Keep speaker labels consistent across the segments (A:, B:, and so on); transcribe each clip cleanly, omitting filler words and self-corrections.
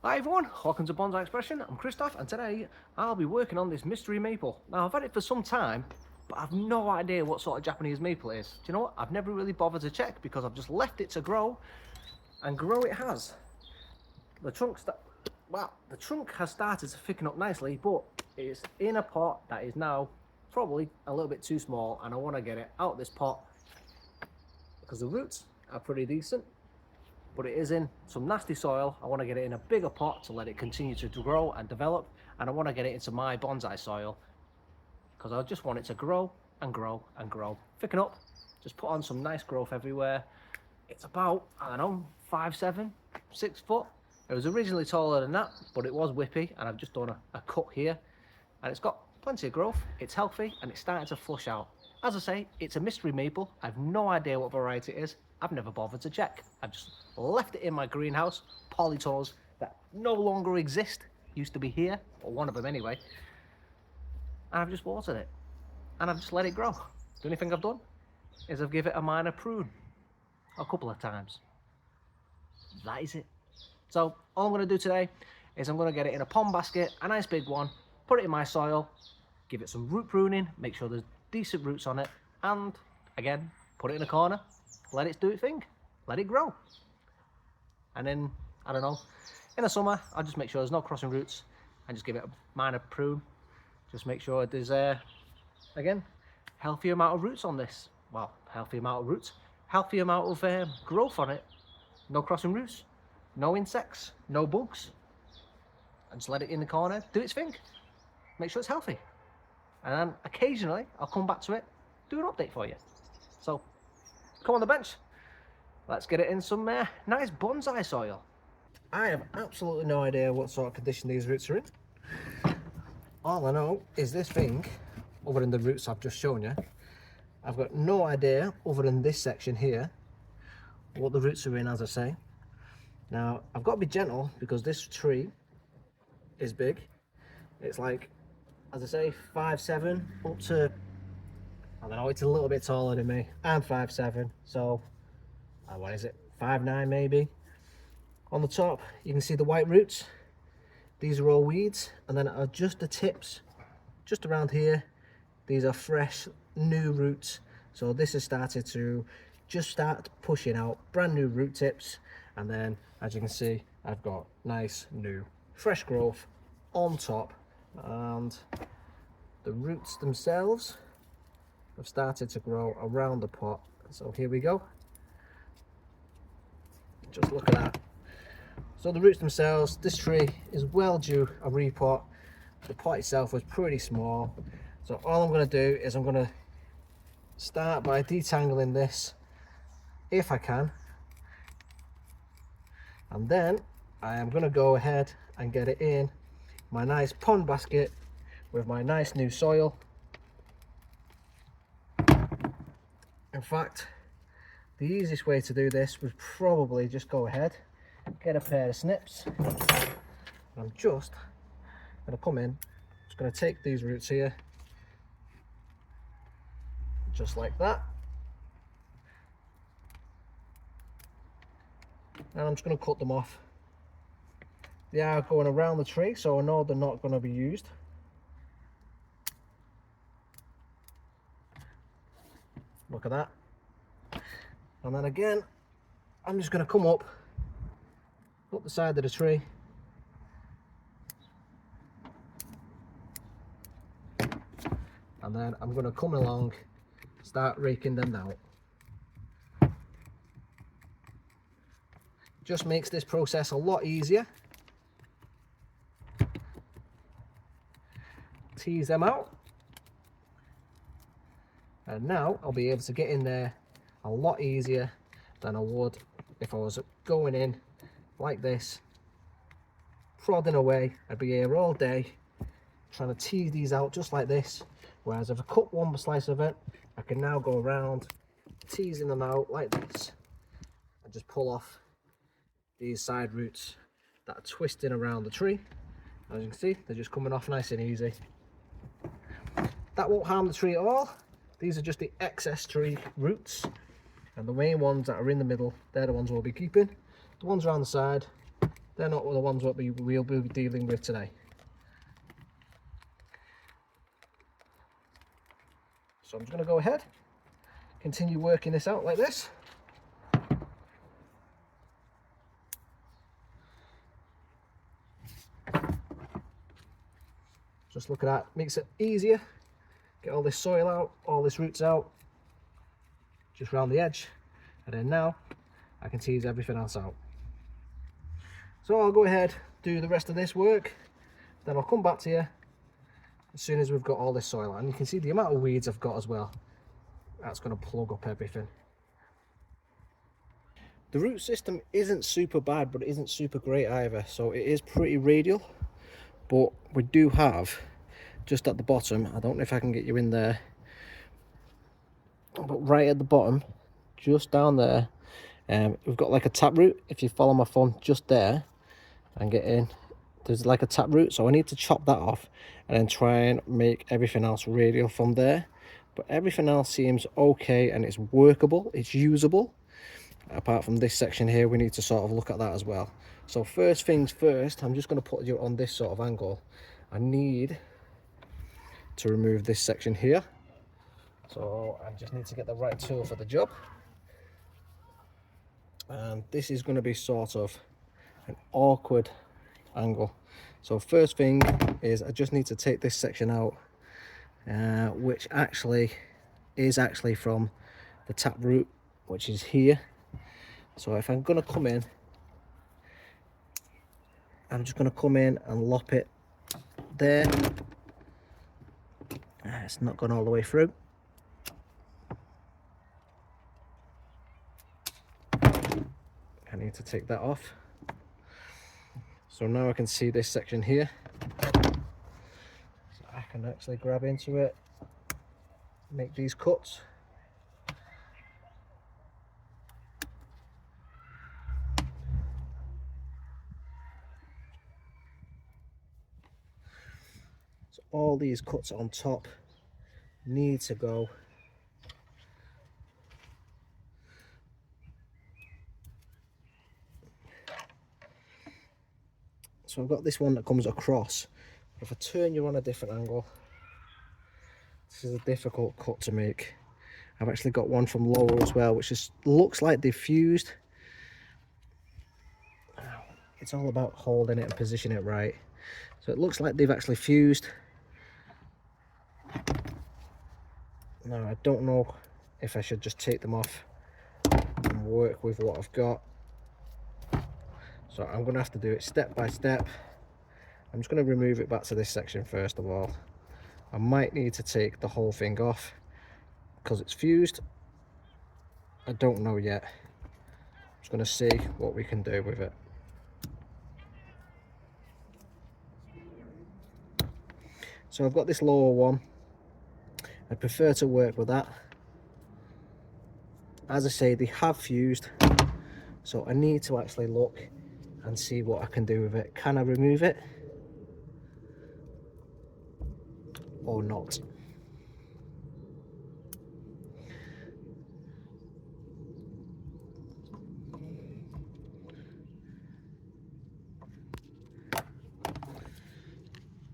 A: Hi everyone, welcome to Bonsai Expression. I'm Christoph and today I'll be working on this mystery maple. Now I've had it for some time, but I've no idea what sort of Japanese maple it is. Do you know what? I've never really bothered to check because I've just left it to grow, and grow it has. The trunk has started to thicken up nicely, but it's in a pot that is now probably a little bit too small, and I want to get it out of this pot because the roots are pretty decent. But it is in some nasty soil. I want to get it in a bigger pot to let it continue to grow and develop, and I want to get it into my bonsai soil because I just want it to grow and grow and grow, thicken up, just put on some nice growth everywhere. It's about, I don't know, 5'7", 6 foot. It was originally taller than that, but it was whippy, and I've just done a cut here, and it's got plenty of growth. It's healthy and it's starting to flush out. As I say, it's a mystery maple. I've no idea what variety it is. I've never bothered to check. I've just left it in my greenhouse, polytunnels that no longer exist, used to be here, or one of them anyway, and I've just watered it, and I've just let it grow. The only thing I've done is I've given it a minor prune a couple of times. That is it. So all I'm going to do today is I'm going to get it in a pond basket, a nice big one, put it in my soil, give it some root pruning, make sure there's decent roots on it, and again, put it in a corner, let it do its thing, let it grow. And then, I don't know, in the summer, I'll just make sure there's no crossing roots and just give it a minor prune. Just make sure there's, again, healthy amount of roots on this. Well, healthy amount of roots, healthy amount of growth on it. No crossing roots, no insects, no bugs. And just let it in the corner, do its thing. Make sure it's healthy. And then occasionally, I'll come back to it, do an update for you. So, come on the bench. Let's get it in some nice bonsai soil. I have absolutely no idea what sort of condition these roots are in. All I know is this thing, other than the roots I've just shown you, I've got no idea, other than this section here, what the roots are in, as I say. Now, I've got to be gentle because this tree is big. It's like, as I say, 5'7", up to, I don't know, it's a little bit taller than me. I'm 5'7", so what is it, 5'9" maybe. On the top you can see the white roots. These are all weeds, and then are just the tips just around here. These are fresh new roots, so this has started to just start pushing out brand new root tips. And then, as you can see, I've got nice new fresh growth on top, and the roots themselves have started to grow around the pot. So here we go. Just look at that. So the roots themselves, this tree is well due a repot. The pot itself was pretty small. So all I'm going to do is I'm going to start by detangling this, if I can. And then I am going to go ahead and get it in my nice pond basket with my nice new soil. In fact, the easiest way to do this was probably just go ahead, get a pair of snips, and I'm just going to come in, just going to take these roots here, just like that, and I'm just going to cut them off. They are going around the tree, so I know they're not going to be used. Look at that. And then again, I'm just going to come up the side of the tree, and then I'm going to come along, start raking them out. Just makes this process a lot easier. Tease them out, and now I'll be able to get in there a lot easier than I would if I was going in like this, prodding away. I'd be here all day trying to tease these out just like this, whereas if I cut one slice of it, I can now go around teasing them out like this and just pull off these side roots that are twisting around the tree. As you can see, they're just coming off nice and easy. That won't harm the tree at all. These are just the excess tree roots, and the main ones that are in the middle, they're the ones we'll be keeping. The ones around the side, they're not the ones that we'll be dealing with today. So I'm just going to go ahead, continue working this out like this. Just look at that, makes it easier. Get all this soil out, all this roots out, just round the edge. And then now I can tease everything else out. So I'll go ahead, do the rest of this work, then I'll come back to you as soon as we've got all this soil out. And you can see the amount of weeds I've got as well. That's going to plug up everything. The root system isn't super bad, but it isn't super great either. So it is pretty radial, but we do have, just at the bottom, I don't know if I can get you in there, but right at the bottom, just down there, we've got like a taproot. If you follow my thumb just there and get in, there's like a taproot. So I need to chop that off and then try and make everything else radial from there. But everything else seems okay and it's workable, it's usable. Apart from this section here, we need to sort of look at that as well. So first things first, I'm just going to put you on this sort of angle. I need to remove this section here. So I just need to get the right tool for the job. And this is going to be sort of an awkward angle. So first thing is I just need to take this section out, which actually is from the taproot, which is here. So if I'm going to come in, I'm just going to come in and lop it there. It's not gone all the way through. I need to take that off. So now I can see this section here. So I can actually grab into it, make these cuts. So all these cuts on top need to go. So I've got this one that comes across. If I turn you on a different angle, this is a difficult cut to make. I've actually got one from lower as well, which just looks like they've fused. It's all about holding it and positioning it right. So it looks like they've actually fused. Now I don't know if I should just take them off and work with what I've got. So I'm going to have to do it step by step. I'm just going to remove it back to this section first of all. I might need to take the whole thing off because it's fused. I don't know yet. I'm just going to see what we can do with it. So I've got this lower one. I'd prefer to work with that. As I say, they have fused, so I need to actually look and see what I can do with it. Can I remove it or not?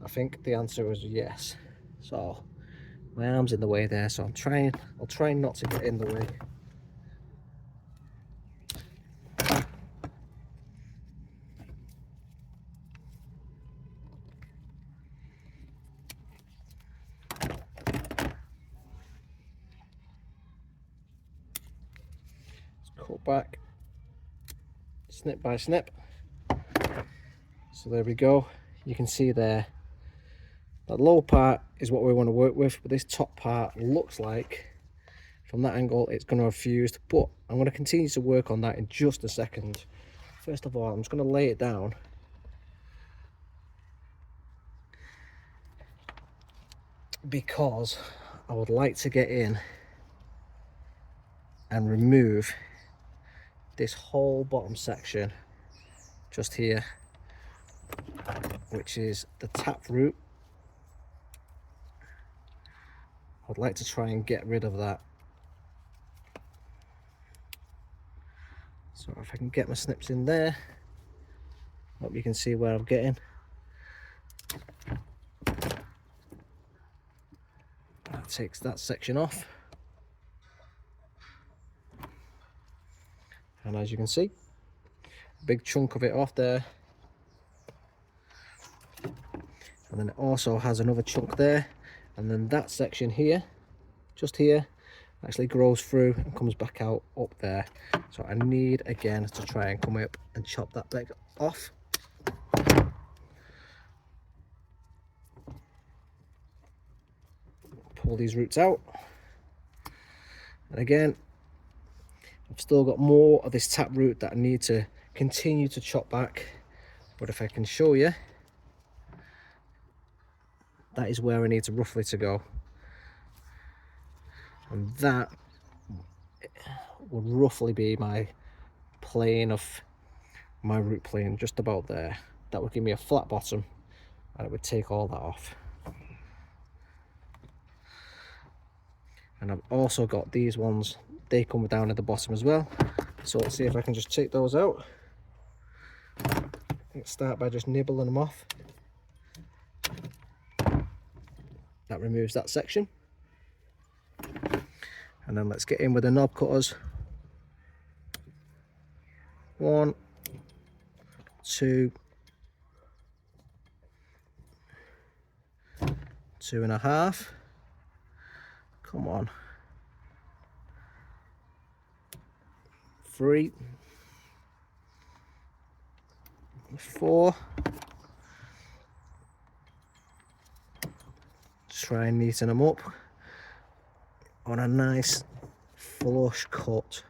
A: I think the answer is yes. So my arm's in the way there, so I'll try not to get in the way. Cut back, snip by snip. So there we go. You can see there, that lower part is what we want to work with, but this top part looks like, from that angle, it's going to have fused, but I'm going to continue to work on that in just a second. First of all, I'm just going to lay it down. Because I would like to get in and remove this whole bottom section just here, which is the taproot. I'd like to try and get rid of that. So if I can get my snips in there. Hope you can see where I'm getting. That takes that section off. And as you can see, a big chunk of it off there. And then it also has another chunk there. And then that section here, just here, actually grows through and comes back out up there. So I need again to try and come up and chop that bit off. Pull these roots out. And again, I've still got more of this tap root that I need to continue to chop back. But if I can show you, that is where I need to roughly to go. And that would roughly be my plane of my root plane, just about there. That would give me a flat bottom and it would take all that off. And I've also got these ones, they come down at the bottom as well. So let's see if I can just take those out. Let's start by just nibbling them off. That removes that section. And then let's get in with the knob cutters. 1, 2, 2.5. Come on. 3, 4. Try and neaten them up on a nice flush cut.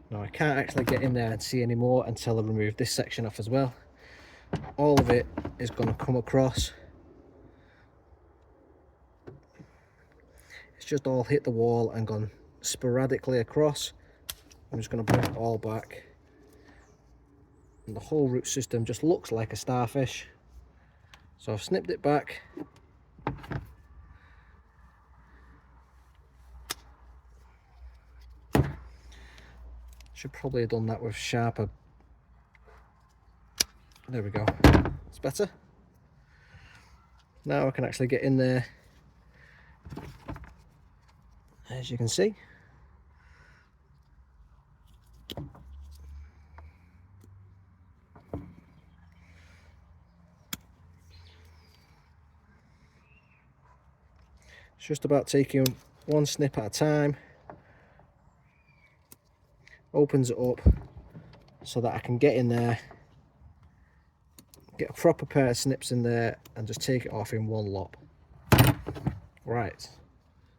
A: Now I can't actually get in there and see any more until I remove this section off as well. All of it is going to come across. It's just all hit the wall and gone sporadically across. I'm just going to bring it all back. And the whole root system just looks like a starfish. So I've snipped it back. Should probably have done that with sharper. There we go. It's better. Now I can actually get in there. As you can see. It's just about taking one snip at a time. Opens it up so that I can get in there, get a proper pair of snips in there and just take it off in one lop. Right,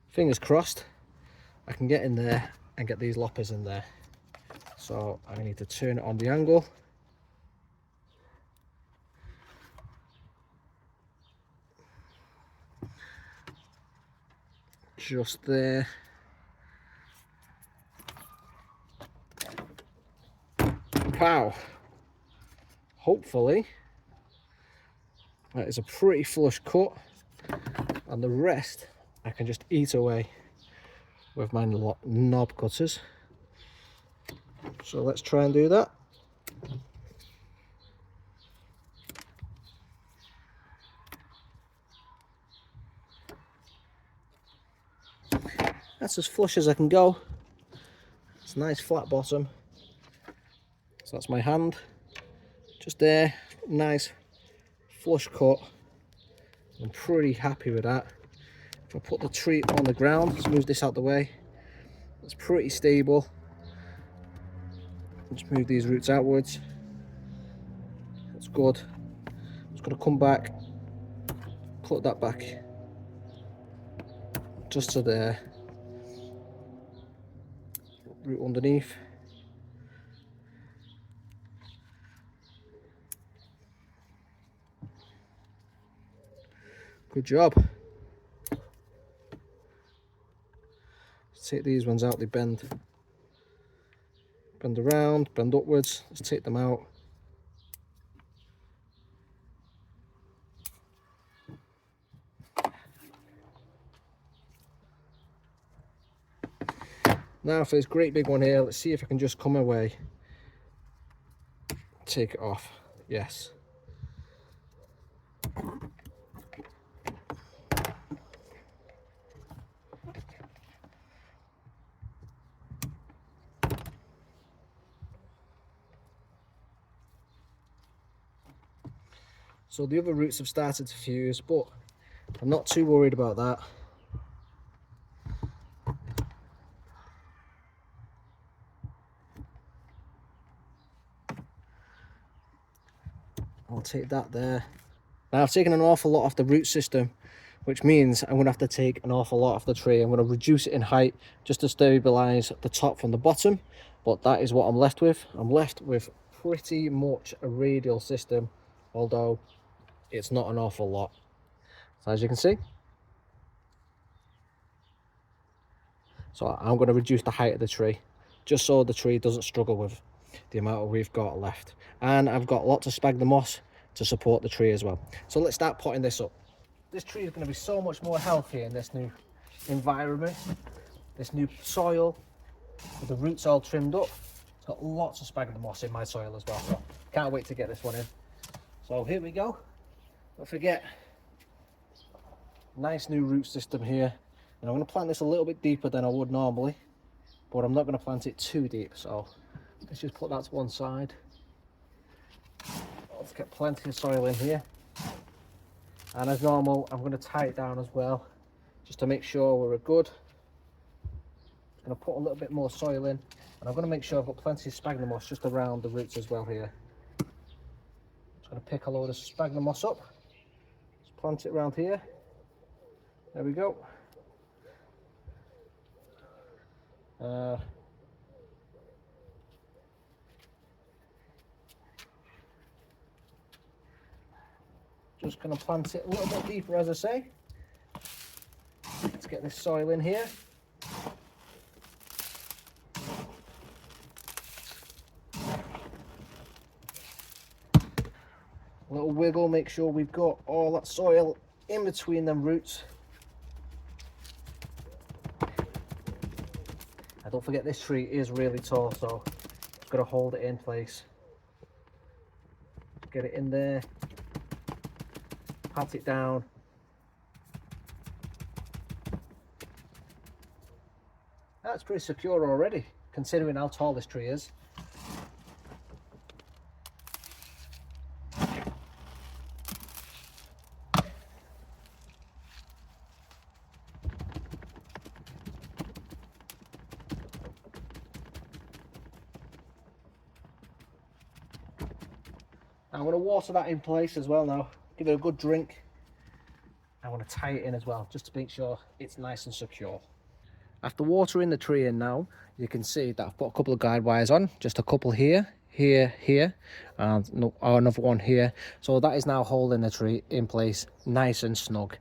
A: fingers crossed I can get in there and get these loppers in there. So I need to turn it on the angle. Just there. Wow, hopefully that is a pretty flush cut, and the rest I can just eat away with my knob cutters. So let's try and do that. That's as flush as I can go. It's a nice flat bottom. So that's my hand, just there, nice flush cut. I'm pretty happy with that. If I put the tree on the ground, let's move this out the way. It's pretty stable. Just move these roots outwards. That's good. Just gonna come back, put that back just to there. Root underneath. Good job. Let's take these ones out, they bend around, bend upwards. Let's take them out. Now for this great big one here, let's see if I can just come away, take it off. Yes. So the other roots have started to fuse, but I'm not too worried about that. I'll take that there. Now I've taken an awful lot off the root system, which means I'm going to have to take an awful lot off the tree. I'm going to reduce it in height just to stabilise the top from the bottom, but that is what I'm left with. I'm left with pretty much a radial system, although it's not an awful lot. So as you can see, so I'm going to reduce the height of the tree just so the tree doesn't struggle with the amount we've got left. And I've got lots of sphagnum moss to support the tree as well. So let's start potting this up. This tree is going to be so much more healthy in this new environment, this new soil, with the roots all trimmed up. It's got lots of sphagnum moss in my soil as well, so can't wait to get this one in. So here we go. Don't forget, nice new root system here. And I'm going to plant this a little bit deeper than I would normally, but I'm not going to plant it too deep, so let's just put that to one side. Let's get plenty of soil in here. And as normal, I'm going to tie it down as well, just to make sure we're good. I'm going to put a little bit more soil in, and I'm going to make sure I've got plenty of sphagnum moss just around the roots as well here. Just going to pick a load of sphagnum moss up, just plant it around here. There we go. Just going to plant it a little bit deeper, as I say. Let's get this soil in here. A little wiggle, make sure we've got all that soil in between them roots. And don't forget, this tree is really tall, so I've got to hold it in place. Get it in there. Pat it down. That's pretty secure already, considering how tall this tree is. I'm going to water that in place as well now. Give it a good drink. I want to tie it in as well, just to make sure it's nice and secure. After watering the tree in now, you can see that I've put a couple of guide wires on, just a couple here, here, and another one here. So that is now holding the tree in place nice and snug.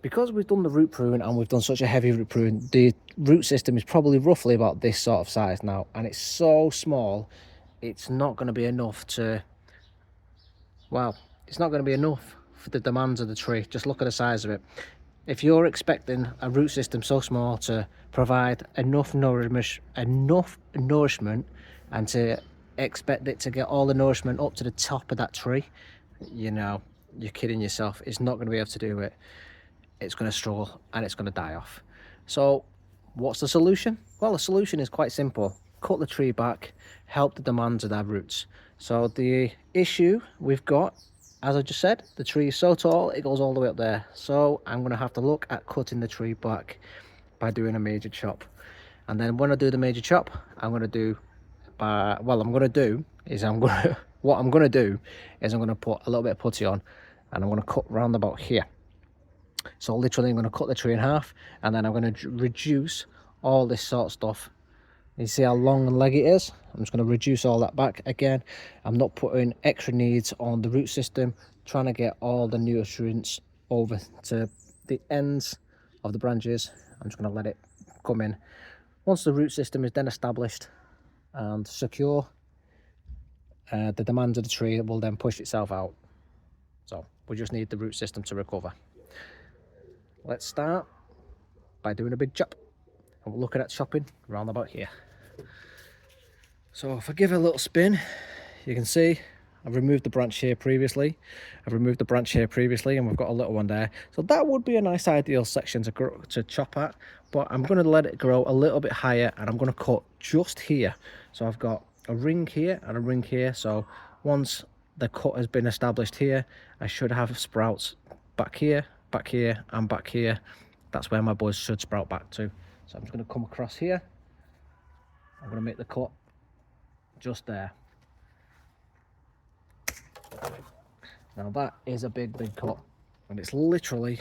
A: Because we've done the root prune and we've done such a heavy root prune, the root system is probably roughly about this sort of size now, and it's so small, it's not going to be enough to, well, it's not going to be enough for the demands of the tree. Just look at the size of it. If you're expecting a root system so small to provide enough nourishment and to expect it to get all the nourishment up to the top of that tree, you know, you're kidding yourself. It's not going to be able to do it. It's going to struggle and it's going to die off. So what's the solution? Well, the solution is quite simple. Cut the tree back, help the demands of their roots. So the issue we've got, as I just said, the tree is so tall it goes all the way up there. So I'm going to have to look at cutting the tree back by doing a major chop. And then when I do the major chop, I'm going to do what I'm going to do is I'm going to put a little bit of putty on, and I'm going to cut round about here. So literally I'm going to cut the tree in half, and then I'm going to reduce all this sort of stuff. You see how long and leggy it is? I'm just going to reduce all that back. Again, I'm not putting extra needs on the root system, trying to get all the nutrients over to the ends of the branches. I'm just going to let it come in. Once the root system is then established and secure, the demands of the tree will then push itself out. So we just need the root system to recover. Let's start by doing a big chop. and we're looking at chopping around about here. So if I give it a little spin, you can see I've removed the branch here previously. And we've got a little one there. So that would be a nice ideal section to chop at, but I'm going to let it grow a little bit higher, and I'm going to cut just here. So I've got a ring here and a ring here. So once the cut has been established here, I should have sprouts back here, and back here. That's where my buds should sprout back to. So I'm just going to come across here. I'm going to make the cut just there. Now that is a big cut, and it's literally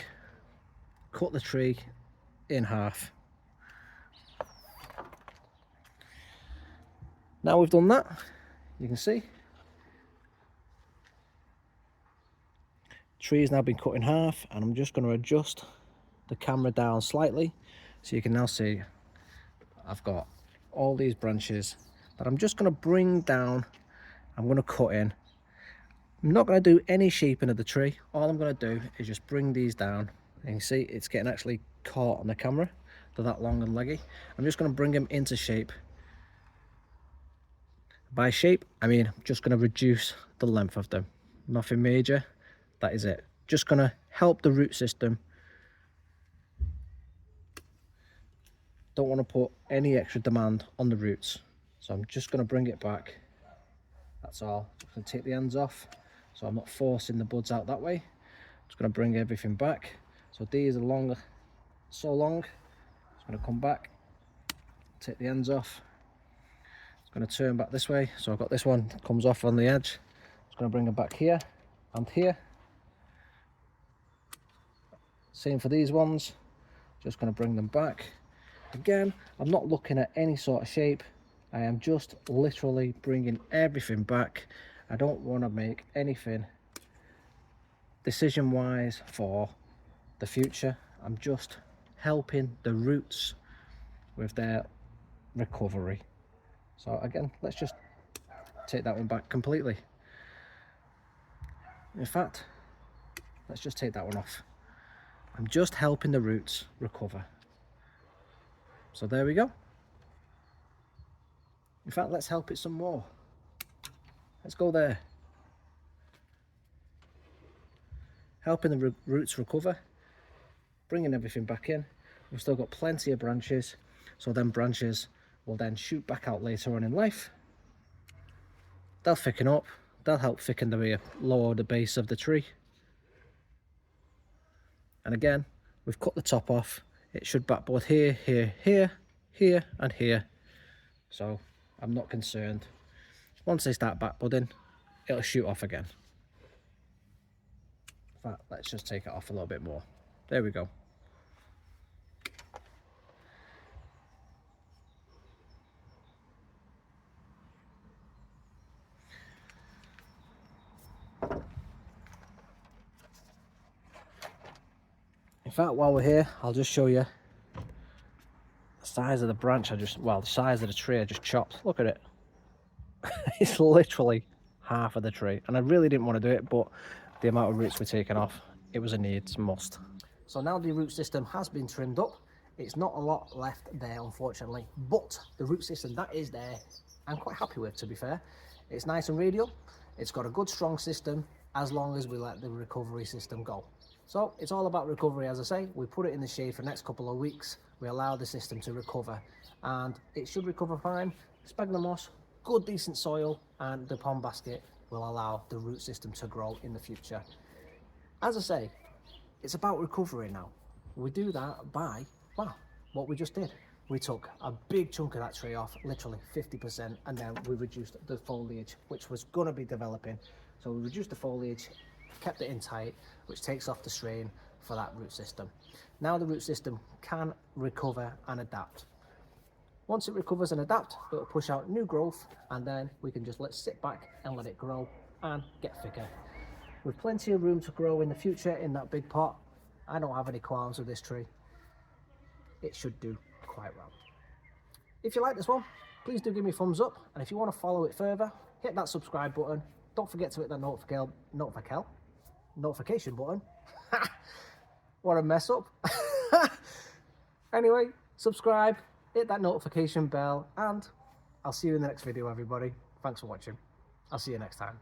A: cut the tree in half. Now we've done that, you can see tree has now been cut in half, and I'm just going to adjust the camera down slightly so you can now see I've got all these branches that I'm just going to bring down. I'm going to cut in. I'm not going to do any shaping of the tree. All I'm going to do is just bring these down, and you see it's getting actually caught on the camera. They're that long and leggy. I'm just going to bring them into shape. By shape, I mean I'm just going to reduce the length of them. Nothing major. That is it. Just going to help the root system. Don't want to put any extra demand on the roots. So I'm just going to bring it back. That's all. I'm going to take the ends off, so I'm not forcing the buds out that way. I'm just going to bring everything back. So these are long, so long. It's going to come back, take the ends off. It's going to turn back this way. So I've got this one comes off on the edge. It's going to bring them back here and here. Same for these ones. Just going to bring them back. Again, I'm not looking at any sort of shape. I am just literally bringing everything back. I don't want to make anything decision wise for the future. I'm just helping the roots with their recovery. So again, let's just take that one back completely. In fact, let's just take that one off. I'm just helping the roots recover. So there we go. In fact, let's help it some more. Let's go there. Helping the roots recover, bringing everything back in. We've still got plenty of branches, so them branches will then shoot back out later on in life. They'll thicken up, they'll help thicken the lower the base of the tree. And again, we've cut the top off. It should backbud here, here, here, here, and here. So I'm not concerned. Once they start backbudding, it'll shoot off again. In fact, let's just take it off a little bit more. There we go. In fact, while we're here, I'll just show you the size of the branch the size of the tree I just chopped. Look at it. It's literally half of the tree, and I really didn't want to do it, but the amount of roots we're taking off, it was a need, it's a must. So now the root system has been trimmed up. It's not a lot left there, unfortunately, but the root system that is there, I'm quite happy with, to be fair. It's nice and radial. It's got a good strong system, as long as we let the recovery system go. So it's all about recovery, as I say. We put it in the shade for the next couple of weeks. We allow the system to recover, and it should recover fine. Sphagnum moss, good decent soil, and the pond basket will allow the root system to grow in the future. As I say, it's about recovery now. We do that by, well, what we just did. We took a big chunk of that tree off, literally 50%, and then we reduced the foliage, which was going to be developing. So we reduced the foliage, kept it in tight, which takes off the strain for that root system. Now the root system can recover and adapt. Once it recovers and adapts, it'll push out new growth, and then we can just sit back and let it grow and get thicker. With plenty of room to grow in the future in that big pot, I don't have any qualms with this tree. It should do quite well. If you like this one, please do give me a thumbs up, and if you want to follow it further, hit that subscribe button. Don't forget to hit that notification button. What a mess up. Anyway, subscribe, hit that notification bell, and I'll see you in the next video, everybody. Thanks for watching. I'll see you next time.